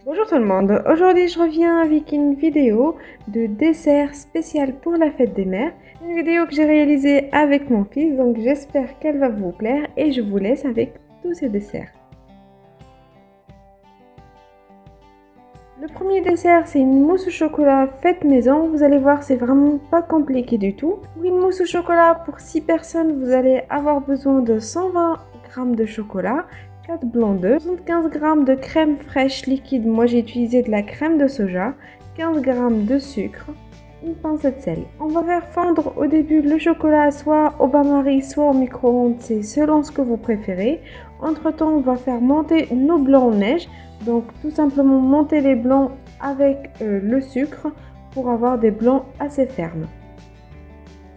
Bonjour tout le monde, aujourd'hui je reviens avec une vidéo de dessert spécial pour la fête des mères. Une vidéo que j'ai réalisée avec mon fils, donc j'espère qu'elle va vous plaire et je vous laisse avec tous ces desserts. Le premier dessert, c'est une mousse au chocolat faite maison. Vous allez voir, c'est vraiment pas compliqué du tout. Pour une mousse au chocolat pour 6 personnes, vous allez avoir besoin de 120 g de chocolat, 4 blancs d'œufs, 75 g de crème fraîche liquide. Moi, j'ai utilisé de la crème de soja, 15 g de sucre, une pincée de sel. On va faire fondre au début le chocolat soit au bain-marie, soit au micro-ondes, c'est selon ce que vous préférez. Entre-temps, on va faire monter nos blancs en neige. Donc tout simplement monter les blancs avec le sucre pour avoir des blancs assez fermes.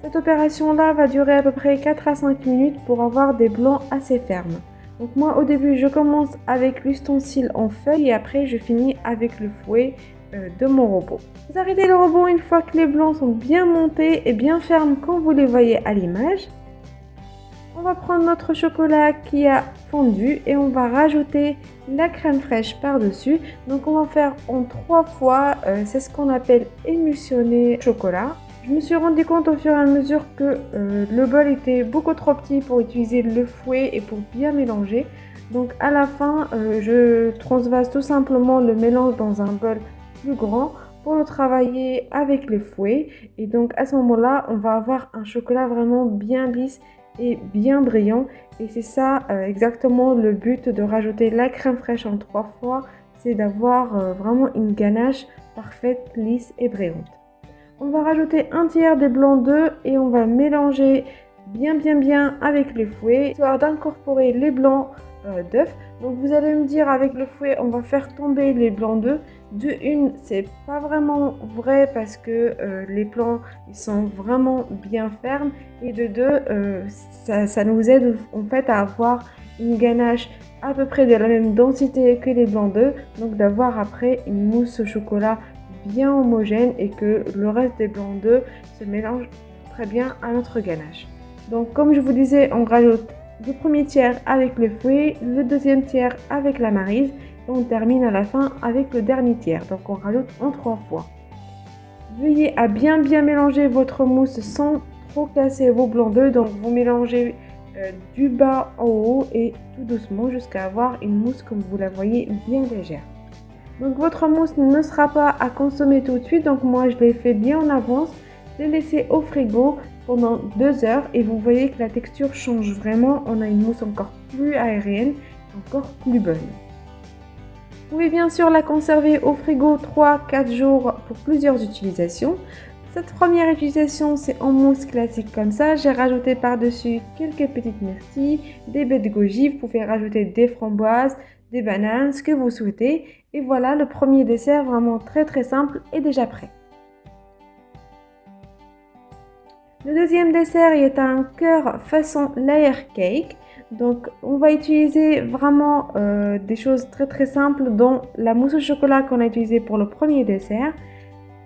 Cette opération-là va durer à peu près 4 à 5 minutes pour avoir des blancs assez fermes. Donc moi au début je commence avec l'ustensile en feuille et après je finis avec le fouet de mon robot. Vous arrêtez le robot une fois que les blancs sont bien montés et bien fermes comme vous les voyez à l'image. On va prendre notre chocolat qui a fondu et on va rajouter la crème fraîche par-dessus. Donc on va faire en 3 fois, c'est ce qu'on appelle émulsionner chocolat. Je me suis rendu compte au fur et à mesure que le bol était beaucoup trop petit pour utiliser le fouet et pour bien mélanger. Donc à la fin, je transvase tout simplement le mélange dans un bol plus grand pour le travailler avec les fouets. Et donc à ce moment-là, on va avoir un chocolat vraiment bien lisse et bien brillant, et c'est ça exactement le but de rajouter la crème fraîche en 3 fois, c'est d'avoir vraiment une ganache parfaite, lisse et brillante. On va rajouter un tiers des blancs d'œufs et on va mélanger bien avec le fouet, histoire d'incorporer les blancs d'œufs. Donc vous allez me dire, avec le fouet on va faire tomber les blancs d'œufs. De une, c'est pas vraiment vrai parce que les blancs ils sont vraiment bien fermes, et de deux, ça nous aide en fait à avoir une ganache à peu près de la même densité que les blancs d'œufs, donc d'avoir après une mousse au chocolat bien homogène et que le reste des blancs d'œufs se mélange très bien à notre ganache. Donc comme je vous disais, on rajoute le premier tiers avec le fouet, le deuxième tiers avec la maryse et on termine à la fin avec le dernier tiers. Donc on rajoute en 3 fois. Veuillez à bien mélanger votre mousse sans trop casser vos blancs d'œufs. Donc vous mélangez du bas en haut et tout doucement jusqu'à avoir une mousse comme vous la voyez bien légère. Donc votre mousse ne sera pas à consommer tout de suite, donc moi je l'ai fait bien en avance. Je l'ai laissé au frigo pendant 2 heures et vous voyez que la texture change vraiment. On a une mousse encore plus aérienne, encore plus bonne. Vous pouvez bien sûr la conserver au frigo 3-4 jours pour plusieurs utilisations. Cette première utilisation, c'est en mousse classique comme ça. J'ai rajouté par-dessus quelques petites myrtilles, des baies de goji. Vous pouvez rajouter des framboises, des bananes, ce que vous souhaitez. Et voilà, le premier dessert vraiment très simple est déjà prêt. Le deuxième dessert est un cœur façon layer cake. Donc on va utiliser vraiment des choses très simples, dont la mousse au chocolat qu'on a utilisée pour le premier dessert.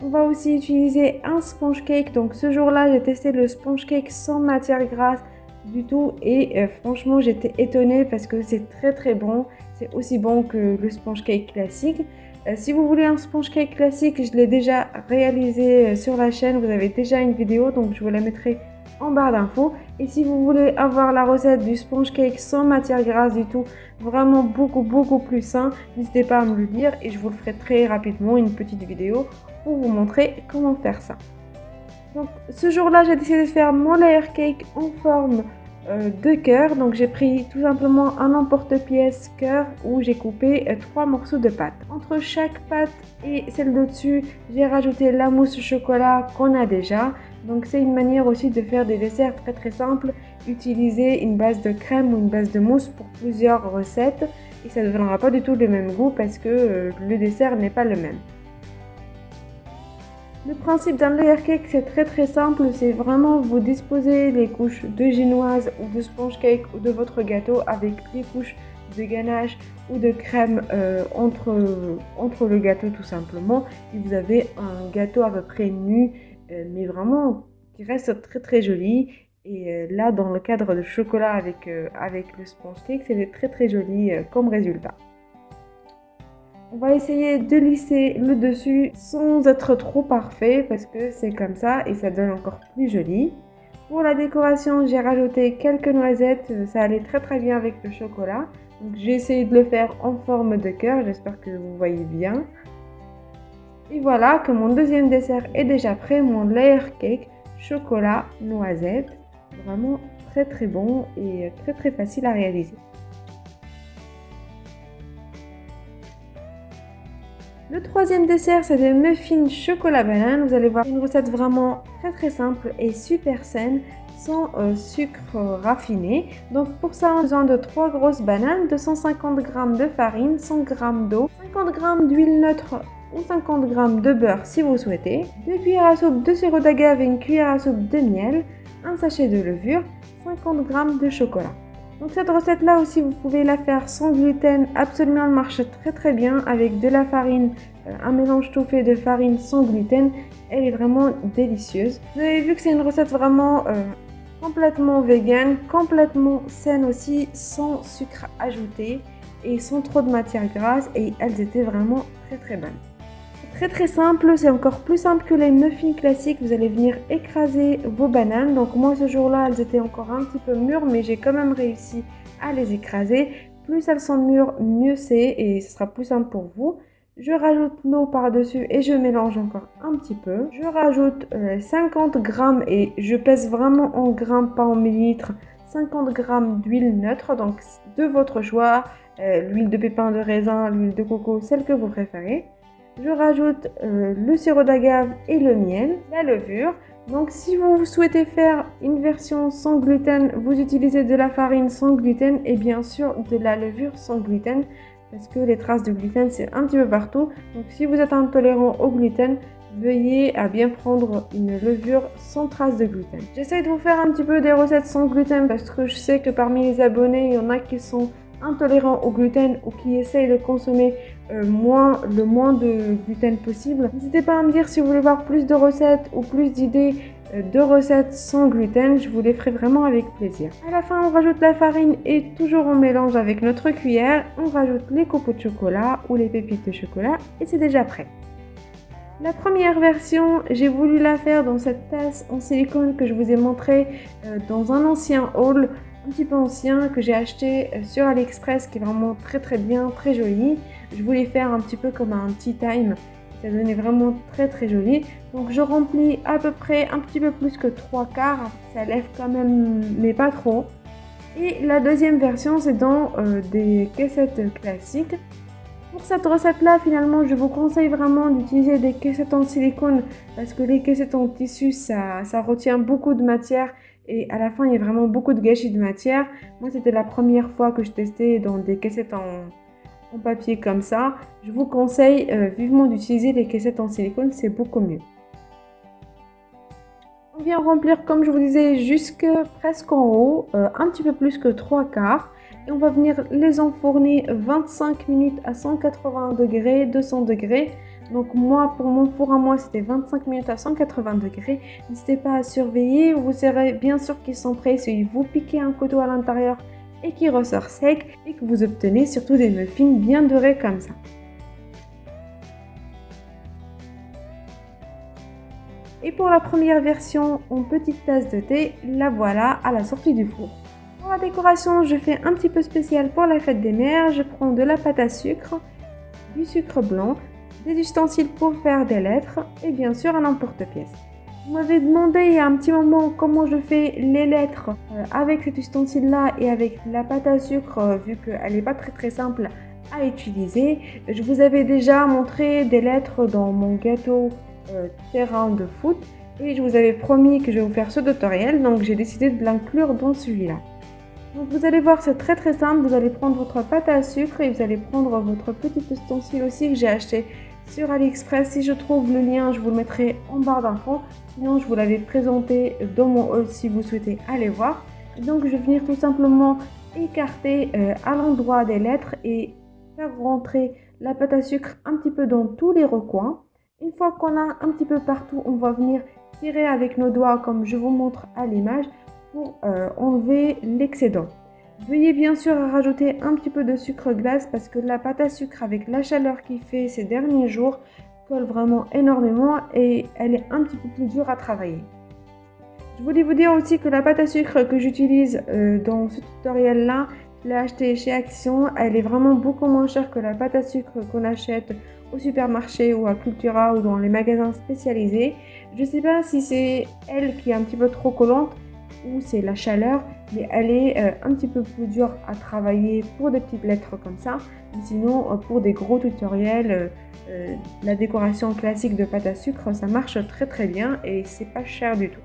On va aussi utiliser un sponge cake. Donc ce jour-là, j'ai testé le sponge cake sans matière grasse du tout et franchement j'étais étonnée parce que c'est très bon. C'est aussi bon que le sponge cake classique. Si vous voulez un sponge cake classique, je l'ai déjà réalisé sur la chaîne. Vous avez déjà une vidéo, donc je vous la mettrai en barre d'infos. Et si vous voulez avoir la recette du sponge cake sans matière grasse du tout, vraiment beaucoup plus sain, n'hésitez pas à me le dire et je vous le ferai très rapidement une petite vidéo pour vous montrer comment faire ça. Donc ce jour-là, j'ai décidé de faire mon layer cake en forme de cœur. Donc j'ai pris tout simplement un emporte-pièce cœur où j'ai coupé 3 morceaux de pâte. Entre chaque pâte et celle d'au-dessus, j'ai rajouté la mousse au chocolat qu'on a déjà. Donc c'est une manière aussi de faire des desserts très simples. Utiliser une base de crème ou une base de mousse pour plusieurs recettes et ça ne donnera pas du tout le même goût parce que le dessert n'est pas le même. Le principe d'un layer cake, c'est très simple, c'est vraiment vous disposez les couches de génoise ou de sponge cake ou de votre gâteau avec les couches de ganache ou de crème entre le gâteau tout simplement, et vous avez un gâteau à peu près nu mais vraiment qui reste très joli. Et là, dans le cadre de chocolat avec le sponge cake, c'est très joli comme résultat. On va essayer de lisser le dessus sans être trop parfait parce que c'est comme ça et ça donne encore plus joli. Pour la décoration, j'ai rajouté quelques noisettes, ça allait très bien avec le chocolat. Donc j'ai essayé de le faire en forme de cœur, j'espère que vous voyez bien. Et voilà que mon deuxième dessert est déjà prêt, mon layer cake chocolat noisette. Vraiment très bon et très facile à réaliser. Le troisième dessert, c'est des muffins chocolat banane. Vous allez voir une recette vraiment très simple et super saine, sans sucre raffiné. Donc pour ça, on a besoin de 3 grosses bananes, 250 g de farine, 100 g d'eau, 50 g d'huile neutre ou 50 g de beurre si vous souhaitez, 2 cuillères à soupe de sirop d'agave et une cuillère à soupe de miel, un sachet de levure, 50 g de chocolat. Donc cette recette là aussi vous pouvez la faire sans gluten, absolument elle marche très bien avec de la farine, un mélange tout fait de farine sans gluten, elle est vraiment délicieuse. Vous avez vu que c'est une recette vraiment complètement vegan, complètement saine aussi, sans sucre ajouté et sans trop de matière grasse et elles étaient vraiment très bonnes. Très simple, c'est encore plus simple que les muffins classiques. Vous allez venir écraser vos bananes. Donc moi ce jour-là, elles étaient encore un petit peu mûres, mais j'ai quand même réussi à les écraser. Plus elles sont mûres, mieux c'est et ce sera plus simple pour vous. Je rajoute l'eau par-dessus et je mélange encore un petit peu. Je rajoute 50 g et je pèse vraiment en grammes, pas en millilitres. 50 g d'huile neutre, donc de votre choix, l'huile de pépin de raisin, l'huile de coco, celle que vous préférez. Je rajoute le sirop d'agave et le miel, la levure. Donc si vous souhaitez faire une version sans gluten, vous utilisez de la farine sans gluten et bien sûr de la levure sans gluten parce que les traces de gluten c'est un petit peu partout. Donc si vous êtes intolérant au gluten, veuillez à bien prendre une levure sans traces de gluten. J'essaie de vous faire un petit peu des recettes sans gluten parce que je sais que parmi les abonnés, il y en a qui sont intolérants au gluten ou qui essayent de consommer le moins de gluten possible. N'hésitez pas à me dire si vous voulez voir plus de recettes ou plus d'idées de recettes sans gluten, je vous les ferai vraiment avec plaisir. À la fin, on rajoute la farine et toujours on mélange avec notre cuillère, on rajoute les copeaux de chocolat ou les pépites de chocolat et c'est déjà prêt. La première version, j'ai voulu la faire dans cette tasse en silicone que je vous ai montré dans un ancien haul un petit peu ancien que j'ai acheté sur AliExpress qui est vraiment très bien, très joli. Je voulais faire un petit peu comme un tea time, ça donnait vraiment très joli. Donc je remplis à peu près un petit peu plus que 3/4, ça lève quand même mais pas trop. Et la deuxième version c'est dans des caissettes classiques. Pour cette recette là finalement je vous conseille vraiment d'utiliser des caissettes en silicone parce que les caissettes en tissu ça retient beaucoup de matière et à la fin il y a vraiment beaucoup de gâchis de matière. Moi c'était la première fois que je testais dans des caissettes en papier comme ça. Je vous conseille vivement d'utiliser les caissettes en silicone, c'est beaucoup mieux. On vient remplir comme je vous disais jusque presque en haut, un petit peu plus que 3/4. Et on va venir les enfourner 25 minutes à 180 degrés, 200 degrés. Donc moi, pour mon four à moi, c'était 25 minutes à 180 degrés. N'hésitez pas à surveiller, vous serez bien sûr qu'ils sont prêts si vous piquez un couteau à l'intérieur et qui ressort sec et que vous obtenez surtout des muffins bien dorés comme ça. Et pour la première version en petite tasse de thé, la voilà à la sortie du four. Pour la décoration, je fais un petit peu spécial pour la fête des mères. Je prends de la pâte à sucre, du sucre blanc, des ustensiles pour faire des lettres et bien sûr un emporte-pièce. Vous m'avez demandé il y a un petit moment comment je fais les lettres avec cet ustensile là et avec la pâte à sucre vu qu'elle n'est pas très simple à utiliser. Je vous avais déjà montré des lettres dans mon gâteau terrain de foot et je vous avais promis que je vais vous faire ce tutoriel, donc j'ai décidé de l'inclure dans celui-là. Donc vous allez voir, c'est très simple. Vous allez prendre votre pâte à sucre et vous allez prendre votre petit ustensile aussi que j'ai acheté sur AliExpress. Si je trouve le lien, je vous le mettrai en barre d'infos. Sinon, je vous l'avais présenté dans mon haul si vous souhaitez aller voir. Donc je vais venir tout simplement écarter à l'endroit des lettres et faire rentrer la pâte à sucre un petit peu dans tous les recoins. Une fois qu'on a un petit peu partout, on va venir tirer avec nos doigts comme je vous montre à l'image pour enlever l'excédent. Veuillez bien sûr rajouter un petit peu de sucre glace parce que la pâte à sucre avec la chaleur qu'il fait ces derniers jours colle vraiment énormément et elle est un petit peu plus dure à travailler. Je voulais vous dire aussi que la pâte à sucre que j'utilise dans ce tutoriel là, je l'ai achetée chez Action, elle est vraiment beaucoup moins chère que la pâte à sucre qu'on achète au supermarché ou à Cultura ou dans les magasins spécialisés. Je ne sais pas si c'est elle qui est un petit peu trop collante ou c'est la chaleur, mais elle est un petit peu plus dure à travailler pour des petites lettres comme ça. Mais sinon, pour des gros tutoriels, la décoration classique de pâte à sucre, ça marche très très bien et c'est pas cher du tout.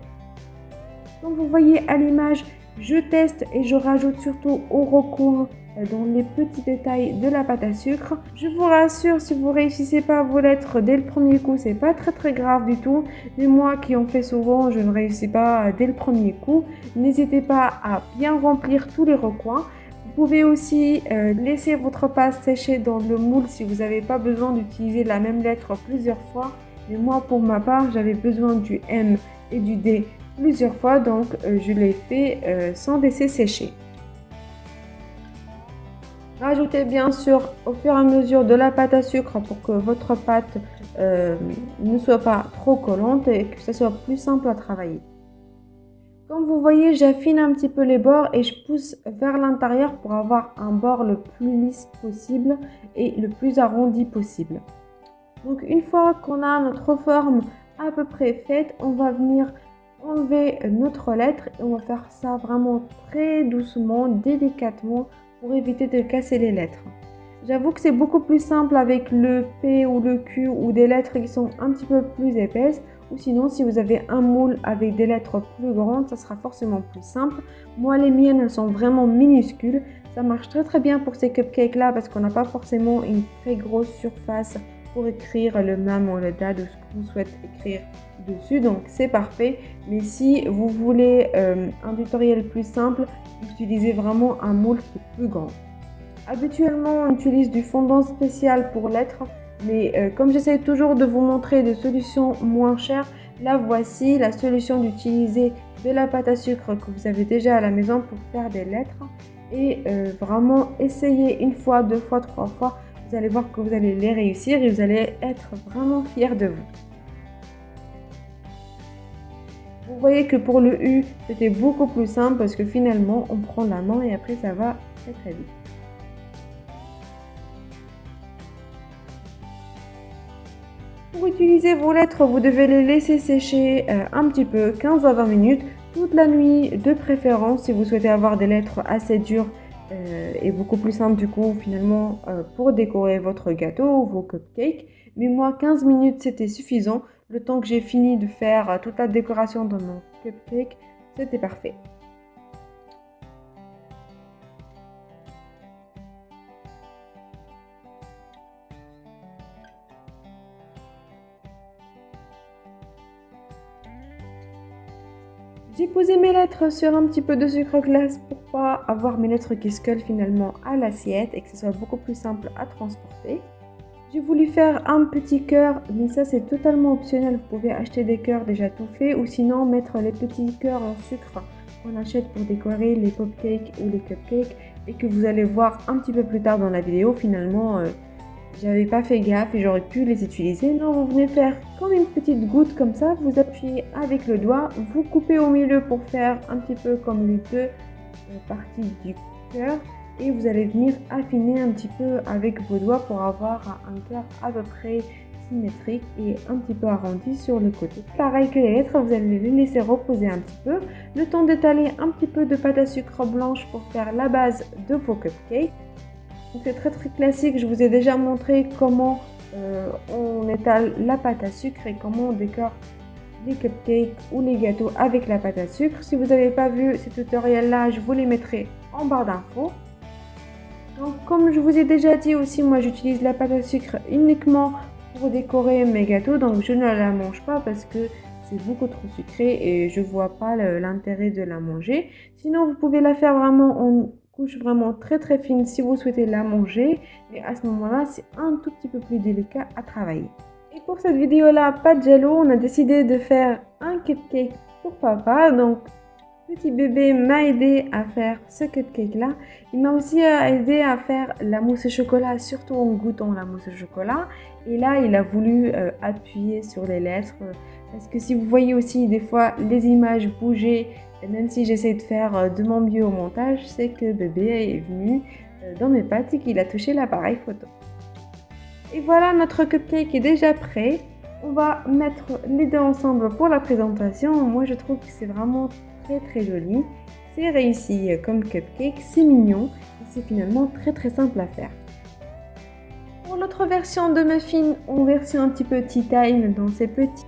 Comme vous voyez à l'image, je teste et je rajoute surtout au recoin dans les petits détails de la pâte à sucre. Je vous rassure, si vous réussissez pas à vos lettres dès le premier coup, c'est pas très grave du tout. Mais moi qui en fais souvent, je ne réussis pas dès le premier coup. N'hésitez pas à bien remplir tous les recoins. Vous pouvez aussi laisser votre pâte sécher dans le moule si vous n'avez pas besoin d'utiliser la même lettre plusieurs fois. Mais moi, pour ma part, j'avais besoin du M et du D plusieurs fois, donc je l'ai fait sans laisser sécher. Rajoutez bien sûr au fur et à mesure de la pâte à sucre pour que votre pâte ne soit pas trop collante et que ça soit plus simple à travailler. Comme vous voyez, j'affine un petit peu les bords et je pousse vers l'intérieur pour avoir un bord le plus lisse possible et le plus arrondi possible. Donc une fois qu'on a notre forme à peu près faite, on va venir enlever notre lettre et on va faire ça vraiment très doucement, délicatement pour éviter de casser les lettres. J'avoue que c'est beaucoup plus simple avec le P ou le Q ou des lettres qui sont un petit peu plus épaisses, ou sinon si vous avez un moule avec des lettres plus grandes, ça sera forcément plus simple. Moi les miennes elles sont vraiment minuscules, ça marche très bien pour ces cupcakes là parce qu'on n'a pas forcément une très grosse surface pour écrire le MAM ou le DAD ou ce qu'on souhaite écrire dessus, donc c'est parfait. Mais si vous voulez un tutoriel plus simple, utilisez vraiment un moule qui est plus grand. Habituellement on utilise du fondant spécial pour lettres, mais comme j'essaie toujours de vous montrer des solutions moins chères, là voici la solution d'utiliser de la pâte à sucre que vous avez déjà à la maison pour faire des lettres et vraiment essayez une fois, deux fois, trois fois. Vous allez voir que vous allez les réussir et vous allez être vraiment fiers de vous. Vous voyez que pour le U, c'était beaucoup plus simple parce que finalement, on prend la main et après ça va très vite. Pour utiliser vos lettres, vous devez les laisser sécher un petit peu, 15 à 20 minutes, toute la nuit de préférence si vous souhaitez avoir des lettres assez dures et beaucoup plus simples du coup finalement pour décorer votre gâteau ou vos cupcakes. Mais moi 15 minutes c'était suffisant, le temps que j'ai fini de faire toute la décoration de mon cupcake, c'était parfait. J'ai posé mes lettres sur un petit peu de sucre glace pour pas avoir mes lettres qui se collent finalement à l'assiette et que ce soit beaucoup plus simple à transporter. J'ai voulu faire un petit cœur, mais ça c'est totalement optionnel. Vous pouvez acheter des cœurs déjà tout faits ou sinon mettre les petits cœurs en sucre qu'on achète pour décorer les popcakes ou les cupcakes et que vous allez voir un petit peu plus tard dans la vidéo. Finalement, j'avais pas fait gaffe et j'aurais pu les utiliser. Non, vous venez faire comme une petite goutte comme ça, vous appuyez avec le doigt, vous coupez au milieu pour faire un petit peu comme les deux parties du cœur et vous allez venir affiner un petit peu avec vos doigts pour avoir un cœur à peu près symétrique et un petit peu arrondi sur le côté. Pareil que les lettres, vous allez les laisser reposer un petit peu, le temps d'étaler un petit peu de pâte à sucre blanche pour faire la base de vos cupcakes. C'est très classique, je vous ai déjà montré comment on étale la pâte à sucre et comment on décore les cupcakes ou les gâteaux avec la pâte à sucre. Si vous n'avez pas vu ces tutoriels là, je vous les mettrai en barre d'infos. Donc comme je vous ai déjà dit aussi, moi j'utilise la pâte à sucre uniquement pour décorer mes gâteaux, donc je ne la mange pas parce que c'est beaucoup trop sucré et je vois pas l'intérêt de la manger. Sinon vous pouvez la faire vraiment en couche vraiment très fine si vous souhaitez la manger, mais à ce moment là c'est un tout petit peu plus délicat à travailler. Et pour cette vidéo là, pas de jello, on a décidé de faire un cupcake pour papa. Donc Petit bébé m'a aidé à faire ce cupcake là. Il m'a aussi aidé à faire la mousse au chocolat, surtout en goûtant la mousse au chocolat. Et là, il a voulu appuyer sur les lettres. Parce que si vous voyez aussi des fois les images bouger, et même si j'essaie de faire de mon mieux au montage, c'est que bébé est venu dans mes pattes et qu'il a touché l'appareil photo. Et voilà, notre cupcake est déjà prêt. On va mettre les deux ensemble pour la présentation. Moi, je trouve que c'est vraiment très joli. C'est réussi comme cupcake, c'est mignon et c'est finalement très simple à faire. Pour l'autre version de muffin, en version un petit peu tea time, dans ces petites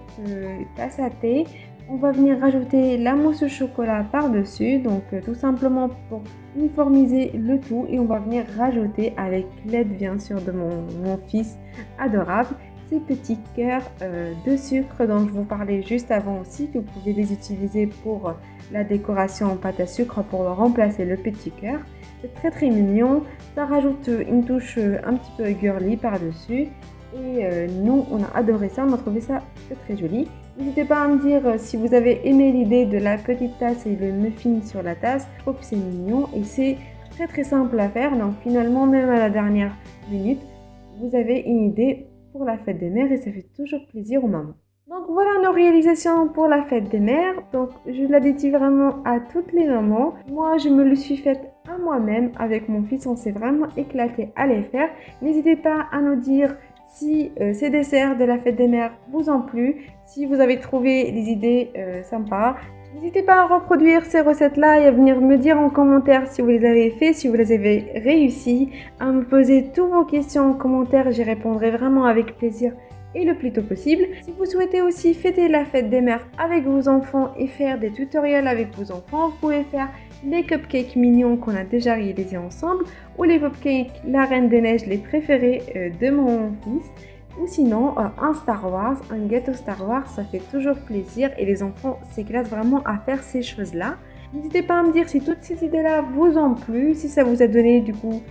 tasses à thé, on va venir rajouter la mousse au chocolat par-dessus, donc tout simplement pour uniformiser le tout, et on va venir rajouter, avec l'aide bien sûr de mon fils adorable, ces petits cœurs de sucre dont je vous parlais juste avant aussi, que vous pouvez les utiliser pour la décoration en pâte à sucre pour remplacer le petit cœur. C'est très mignon, ça rajoute une touche un petit peu girly par-dessus. Et nous, on a adoré ça, on a trouvé ça très joli. N'hésitez pas à me dire si vous avez aimé l'idée de la petite tasse et le muffin sur la tasse. Je trouve que c'est mignon et c'est très simple à faire. Donc finalement, même à la dernière minute, vous avez une idée pour la fête des mères et ça fait toujours plaisir aux mamans. Donc voilà nos réalisations pour la fête des mères. Donc je la dédie vraiment à toutes les mamans. Moi, je me le suis faite à moi-même avec mon fils. On s'est vraiment éclaté à les faire. N'hésitez pas à nous dire si ces desserts de la fête des mères vous ont plu, si vous avez trouvé des idées sympas. N'hésitez pas à reproduire ces recettes-là et à venir me dire en commentaire si vous les avez fait, si vous les avez réussi, à me poser toutes vos questions en commentaire, j'y répondrai vraiment avec plaisir et le plus tôt possible. Si vous souhaitez aussi fêter la fête des mères avec vos enfants et faire des tutoriels avec vos enfants, vous pouvez faire les cupcakes mignons qu'on a déjà réalisés ensemble ou les cupcakes la Reine des Neiges, les préférés de mon fils. Ou sinon, un Star Wars, un gâteau Star Wars, ça fait toujours plaisir et les enfants s'éclatent vraiment à faire ces choses-là. N'hésitez pas à me dire si toutes ces idées-là vous ont plu, si ça vous a donné du coup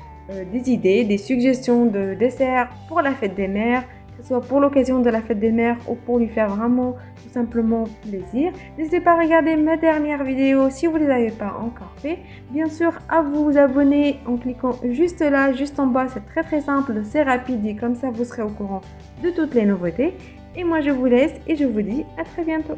des idées, des suggestions de desserts pour la fête des mères, que ce soit pour l'occasion de la fête des mères ou pour lui faire vraiment tout simplement plaisir. N'hésitez pas à regarder mes dernières vidéos si vous ne les avez pas encore fait. Bien sûr, à vous abonner en cliquant juste là, juste en bas. C'est très simple, c'est rapide et comme ça vous serez au courant de toutes les nouveautés. Et moi je vous laisse et je vous dis à très bientôt.